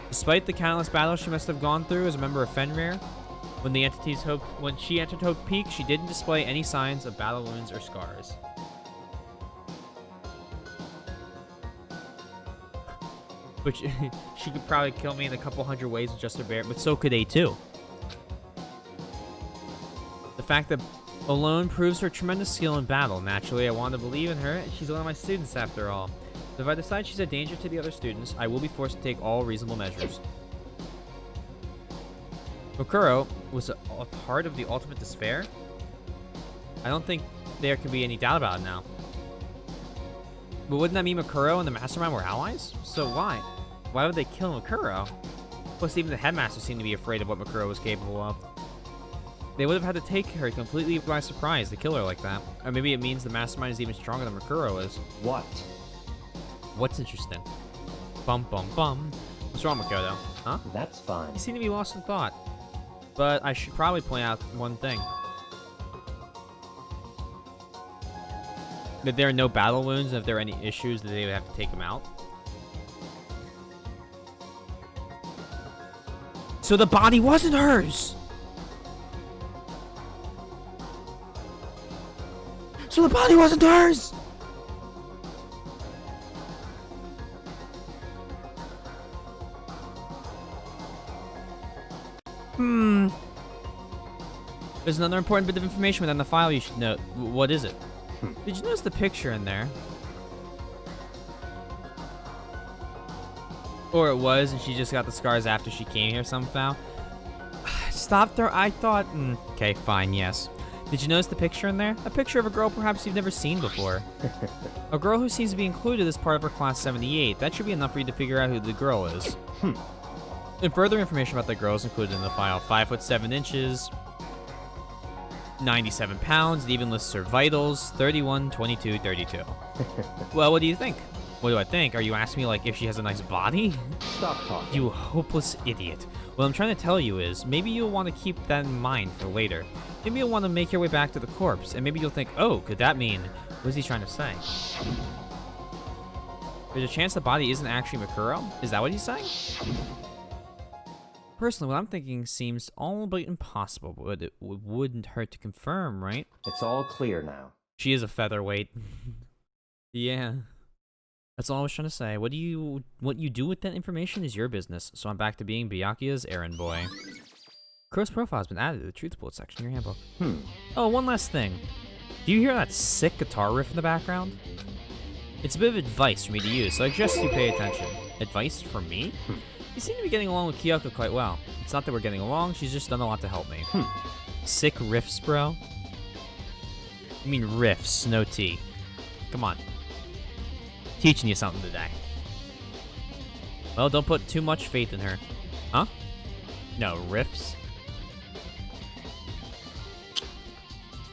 Despite the countless battles she must have gone through as a member of Fenrir, when she entered Hope Peak, she didn't display any signs of battle wounds or scars. Which, she could probably kill me in a couple hundred ways with just her bear, but so could A2. The fact that alone proves her tremendous skill in battle. Naturally, I want to believe in her. She's one of my students after all. So if I decide she's a danger to the other students, I will be forced to take all reasonable measures. Makuro was a part of the Ultimate Despair? I don't think there can be any doubt about it now. But wouldn't that mean Makuro and the Mastermind were allies? So why? Why would they kill Makuro? Plus, even the headmaster seemed to be afraid of what Makuro was capable of. They would have had to take her completely by surprise to kill her like that. Or maybe it means the Mastermind is even stronger than Makuro is. What? What's interesting? Bum bum bum. What's wrong, Makoto? Huh? That's fine. You seem to be lost in thought. But I should probably point out one thing. That there are no battle wounds, and if there are any issues, that they would have to take them out. So the body wasn't hers! So the body wasn't hers! There's another important bit of information within the file you should note. What is it? Did you notice the picture in there? Or it was, and she just got the scars after she came here somehow? Stop there. I thought... okay, fine, yes. Did you notice the picture in there? A picture of a girl perhaps you've never seen before. A girl who seems to be included as part of her class 78. That should be enough for you to figure out who the girl is. And further information about the girl is included in the file. 5 foot 7 inches, 97 pounds. It even lists her vitals, 31, 22, 32. Well, what do you think? What do I think? Are you asking me, like, if she has a nice body? Stop talking. You hopeless idiot. What I'm trying to tell you is, maybe you'll want to keep that in mind for later. Maybe you'll want to make your way back to the corpse, and maybe you'll think, oh, could that mean... What is he trying to say? There's a chance the body isn't actually Makuro? Is that what he's saying? Personally, what I'm thinking seems all but impossible, but it wouldn't hurt to confirm, right? It's all clear now. She is a featherweight. Yeah. That's all I was trying to say. What you do with that information is your business, so I'm back to being Byakuya's errand boy. Kuro's profile has been added to the truth bullet section in your handbook. Oh, one last thing. Do you hear that sick guitar riff in the background? It's a bit of advice for me to use, so I suggest you pay attention. Advice for me? You seem to be getting along with Kyoko quite well. It's not that we're getting along, she's just done a lot to help me. Sick riffs, bro? I mean riffs, no T. Come on. Teaching you something today. Well, don't put too much faith in her. Huh? No, riffs?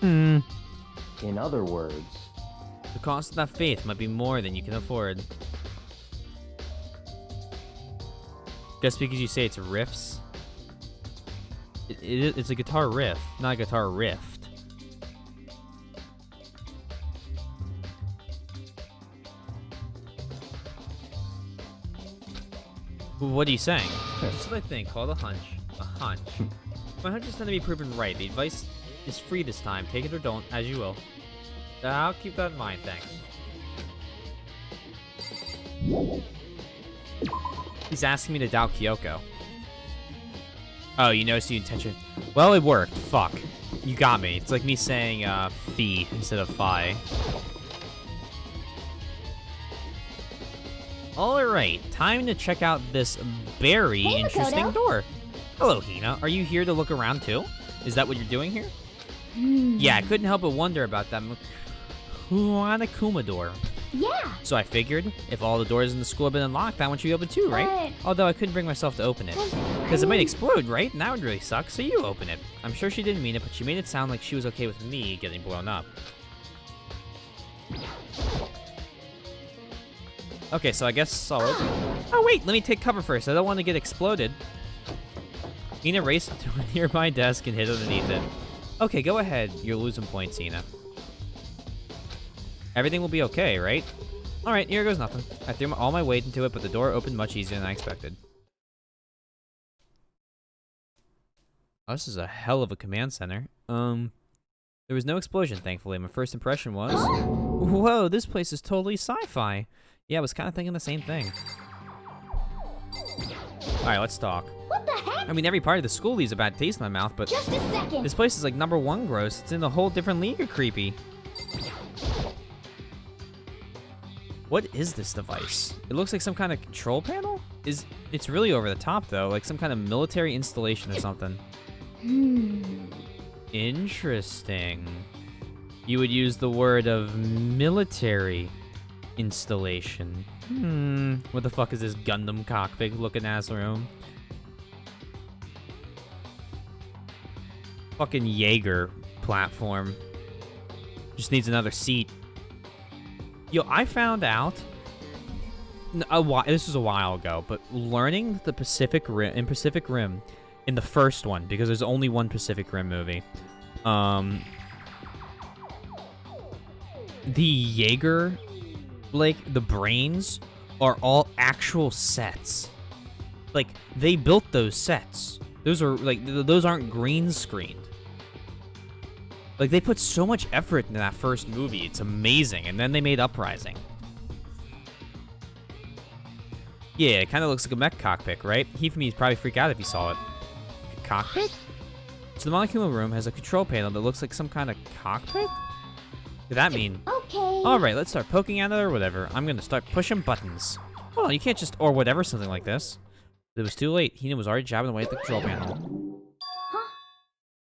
In other words... The cost of that faith might be more than you can afford. Just because you say it's riffs? It's a guitar riff, not a guitar rift. What are you saying? Just what I think, called a hunch. A hunch. My hunches tend to be proven right. The advice is free this time. Take it or don't, as you will. I'll keep that in mind, thanks. He's asking me to doubt Kyoko. Oh, you noticed the intention. Well, it worked. Fuck. You got me. It's like me saying, fee instead of fi. Alright, time to check out this very interesting door. Hello, Hina. Are you here to look around too? Is that what you're doing here? Yeah, I couldn't help but wonder about that Kuma door. Yeah. So I figured, if all the doors in the school have been unlocked, that one should be open too, right? Although I couldn't bring myself to open it. Because it might explode, right? And that would really suck, so you open it. I'm sure she didn't mean it, but she made it sound like she was okay with me getting blown up. Okay, so I guess I'll open it. Oh wait, let me take cover first. I don't want to get exploded. Hina raced to a nearby desk and hid underneath it. Okay, go ahead. You're losing points, Hina. Everything will be okay, right? Alright, here goes nothing. I threw all my weight into it, but the door opened much easier than I expected. Oh, this is a hell of a command center. There was no explosion, thankfully. My first impression was... Whoa, this place is totally sci-fi. Yeah, I was kind of thinking the same thing. Alright, let's talk. What the heck? I mean, every part of the school leaves a bad taste in my mouth, but... Just a second. This place is like #1 gross. It's in a whole different league of creepy. What is this device? It looks like some kind of control panel? It's really over the top, though. Like some kind of military installation or something. Interesting. You would use the word of military installation. What the fuck is this Gundam cockpit looking ass room? Fucking Jaeger platform. Just needs another seat. Yo, I found out this was a while ago, but learning the Pacific Rim in the first one, because there's only one Pacific Rim movie. The Jaeger, like the brains, are all actual sets. Like, they built those sets. Those are, like, those aren't green screened. Like, they put so much effort into that first movie. It's amazing. And then they made Uprising. Yeah, it kind of looks like a mech cockpit, right? He'd probably freak out if he saw it. A cockpit? So the Monokuma room has a control panel that looks like some kind of cockpit? What did that mean? Okay. Alright, let's start poking at it or whatever. I'm gonna start pushing buttons. Oh, you can't just, or whatever, something like this. It was too late. Hina was already jabbing away at the control panel.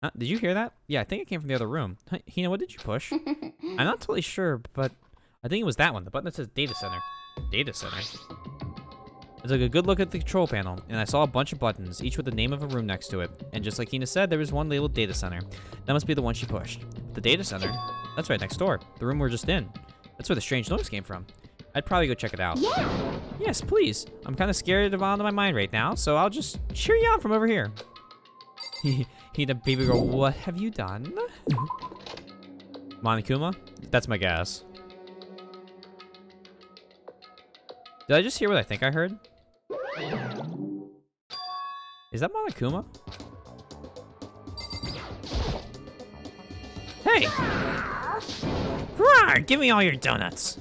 Huh? Did you hear that? Yeah, I think it came from the other room. Hina, what did you push? I'm not totally sure, but I think it was that one. The button that says Data Center. Data Center? I took a good look at the control panel, and I saw a bunch of buttons, each with the name of a room next to it. And just like Hina said, there was one labeled Data Center. That must be the one she pushed. The Data Center? That's right next door. The room we're just in. That's where the strange noise came from. I'd probably go check it out. Yeah. Yes, please. I'm kind of scared of on my mind right now, so I'll just cheer you on from over here. Hina, baby girl, what have you done? Monokuma? That's my guess. Did I just hear what I think I heard? Is that Monokuma? Hey! Rawr, give me all your donuts!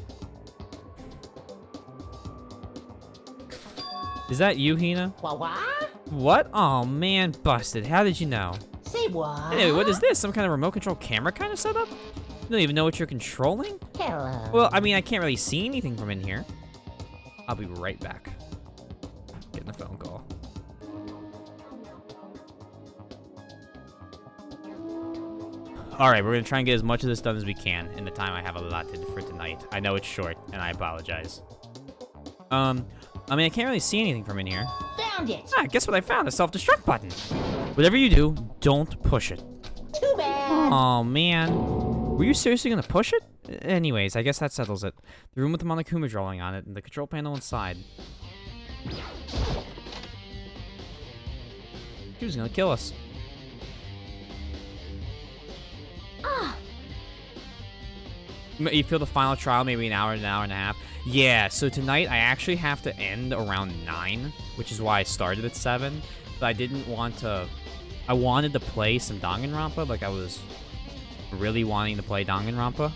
Is that you, Hina? What? What? Oh man, busted. How did you know? Say what? Anyway, what is this? Some kind of remote control camera kind of setup? You don't even know what you're controlling? Hello. Well, I mean, I can't really see anything from in here. I'll be right back. Getting a phone call. Alright, we're gonna try and get as much of this done as we can in the time I have allotted for tonight. I know it's short, and I apologize. I mean, I can't really see anything from in here. Found it. Ah, guess what I found? A self-destruct button. Whatever you do, don't push it. Too bad. Oh, man. Were you seriously gonna push it? Anyways, I guess that settles it. The room with the Monokuma drawing on it, and the control panel inside. He was gonna kill us. You feel the final trial, maybe an hour and a half? Yeah, so tonight I actually have to end around 9, which is why I started at 7. But I didn't want to... I wanted to play some Danganronpa, like I was really wanting to play Danganronpa.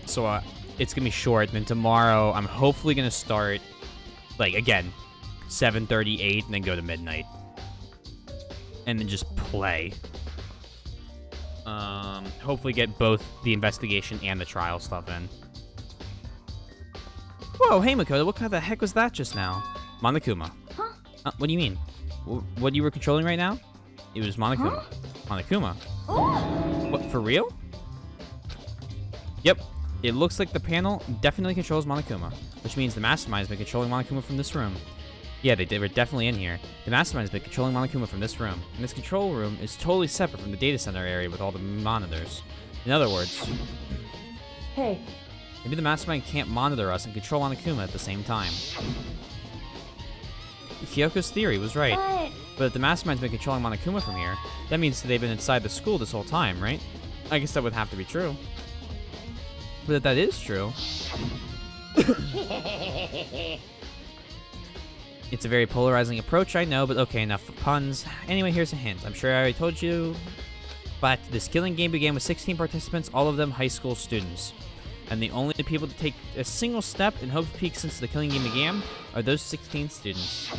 So it's gonna be short, and then tomorrow I'm hopefully gonna start, like, again, 7:38, and then go to midnight. And then just play. Hopefully get both the investigation and the trial stuff in. Whoa, hey Makoto, what kind of the heck was that just now? Monokuma. Huh? What do you mean? What you were controlling right now? It was Monokuma. Monokuma? What, for real? Yep. It looks like the panel definitely controls Monokuma, which means the Mastermind's been controlling Monokuma from this room. Yeah, they were definitely in here. The Mastermind's been controlling Monokuma from this room, and this control room is totally separate from the data center area with all the monitors. In other words, Hey, maybe the Mastermind can't monitor us and control Monokuma at the same time. Kyoko's theory was right. But if the Mastermind's been controlling Monokuma from here, that means they've been inside the school this whole time, right? I guess that would have to be true. But if that is true... It's a very polarizing approach, I know, but okay, enough for puns. Anyway, here's a hint. I'm sure I already told you, but this killing game began with 16 participants, all of them high school students. And the only people to take a single step in Hope's Peak since the killing game began are those 16 students.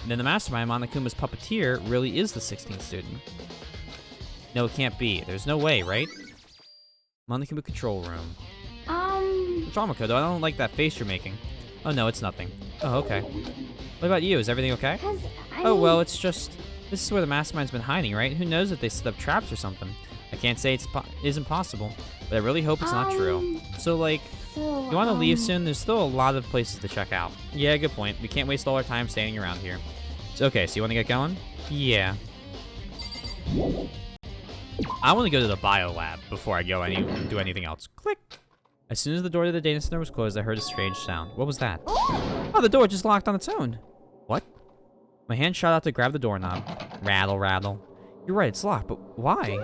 And then the Mastermind, Monokuma's puppeteer, really is the 16th student. No, it can't be. There's no way, right? Monokuma control room. What's wrong, Makoto? I don't like that face you're making. Oh, no, it's nothing. Oh, okay. What about you? Is everything okay? Oh, well, it's just... This is where the Mastermind's been hiding, right? Who knows if they set up traps or something? I can't say it isn't possible, but I really hope it's not true. So, like, you want to leave soon? There's still a lot of places to check out. Yeah, good point. We can't waste all our time standing around here. So, okay, so you want to get going? Yeah. I want to go to the bio lab before I go do anything else. Click. As soon as the door to the data center was closed, I heard a strange sound. What was that? Oh, the door just locked on its own. What? My hand shot out to grab the doorknob. Rattle, rattle. You're right, it's locked, but why?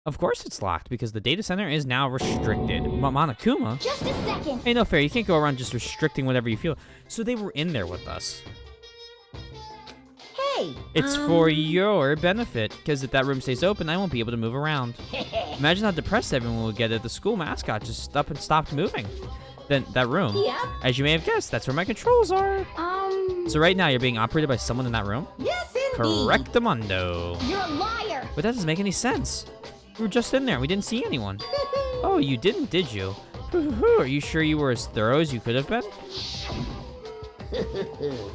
Of course it's locked, because the data center is now restricted. Monokuma? Just a second. Hey, no fair. You can't go around just restricting whatever you feel. So they were in there with us. Hey. It's for your benefit, because if that room stays open, I won't be able to move around. Imagine how depressed everyone will get if the school mascot just up and stopped moving. Then that room, Yep. as you may have guessed, that's where my controls are. So right now, you're being operated by someone in that room? Yes, indeed. Correctamundo. You're a liar. But that doesn't make any sense. We were just in there. We didn't see anyone. Oh, you didn't, did you? Are you sure you were as thorough as you could have been?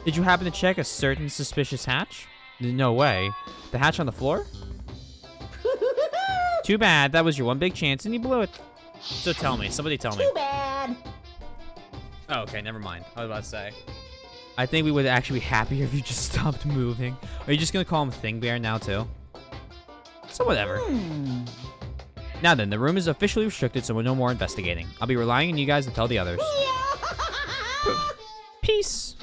Did you happen to check a certain suspicious hatch? No way. The hatch on the floor? Too bad. That was your one big chance and you blew it. So tell me. Somebody tell me. Too bad. Oh, okay. Never mind. I was about to say. I think we would actually be happier if you just stopped moving. Are you just going to call him Thing Bear now, too? So whatever. Now then, the room is officially restricted, so no more investigating. I'll be relying on you guys to tell the others. Peace.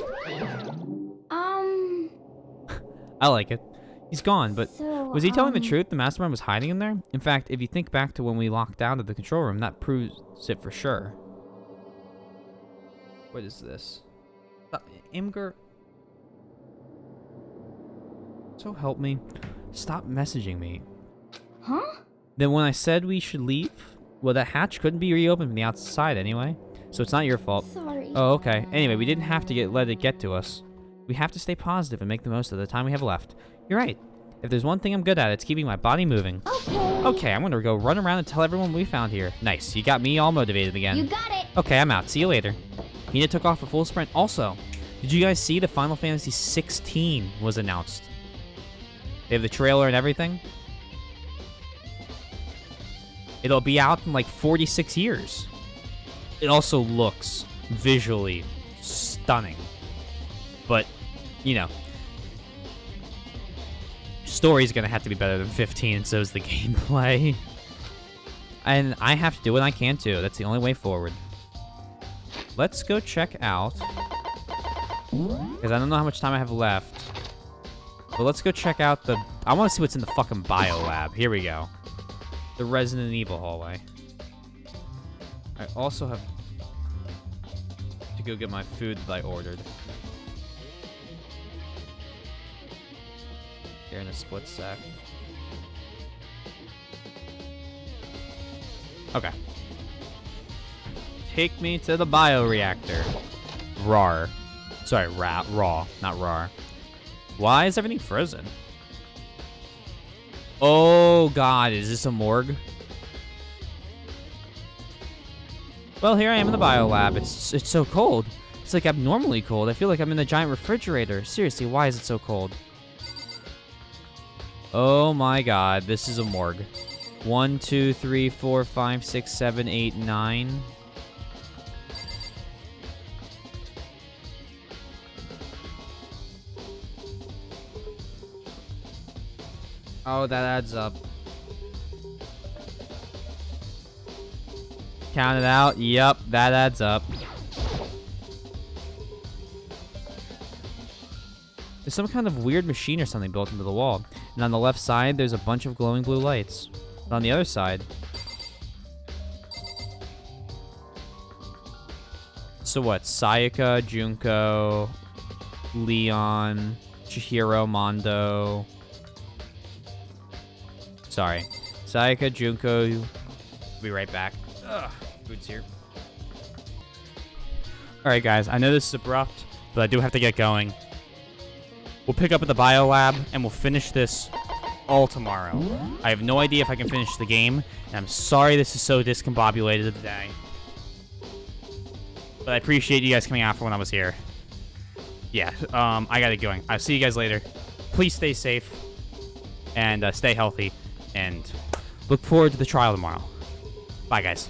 I like it. He's gone, but So, was he telling the truth? The mastermind was hiding in there? In fact, if you think back to when we locked down to the control room, that proves it for sure. What is this? Imgur? So help me. Stop messaging me. Huh? Then when I said we should leave, well, that hatch couldn't be reopened from the outside anyway, so it's not your fault. Sorry. Oh, okay. Anyway, we didn't have to let it get to us. We have to stay positive and make the most of the time we have left. You're right. If there's one thing I'm good at, it's keeping my body moving. Okay. Okay, I'm gonna go run around and tell everyone what we found here. Nice. You got me all motivated again. You got it. Okay, I'm out. See you later. Hina took off a full sprint. Also, did you guys see the Final Fantasy 16 was announced? They have the trailer and everything. It'll be out in like 46 years. It also looks visually stunning. But, you know, story's gonna have to be better than 15, and so is the gameplay. And I have to do what I can too. That's the only way forward. Let's go check out, because I don't know how much time I have left. But let's go check out the... I want to see what's in the fucking bio lab. Here we go. The Resident Evil hallway. I also have to go get my food that I ordered. Here in a split sec. Okay. Take me to the bioreactor. Rar. Sorry, raw, not rar. Why is everything frozen? Oh god, is this a morgue? Well, here I am in the biolab. It's so cold. It's like abnormally cold. I feel like I'm in a giant refrigerator. Seriously, why is it so cold? Oh my god, this is a morgue. 1, 2, 3, 4, 5, 6, 7, 8, 9. Oh, that adds up. Count it out. Yep, that adds up. There's some kind of weird machine or something built into the wall. And on the left side, there's a bunch of glowing blue lights. But on the other side... So what? Sayaka, Junko, Leon, Chihiro, Mondo... Sorry. Sayaka, Junko... Be right back. Ugh, food's here. Alright guys, I know this is abrupt, but I do have to get going. We'll pick up at the biolab, and we'll finish this all tomorrow. I have no idea if I can finish the game, and I'm sorry this is so discombobulated today. But I appreciate you guys coming out for when I was here. Yeah, I gotta get going. I'll see you guys later. Please stay safe, and stay healthy, and look forward to the trial tomorrow. Bye, guys.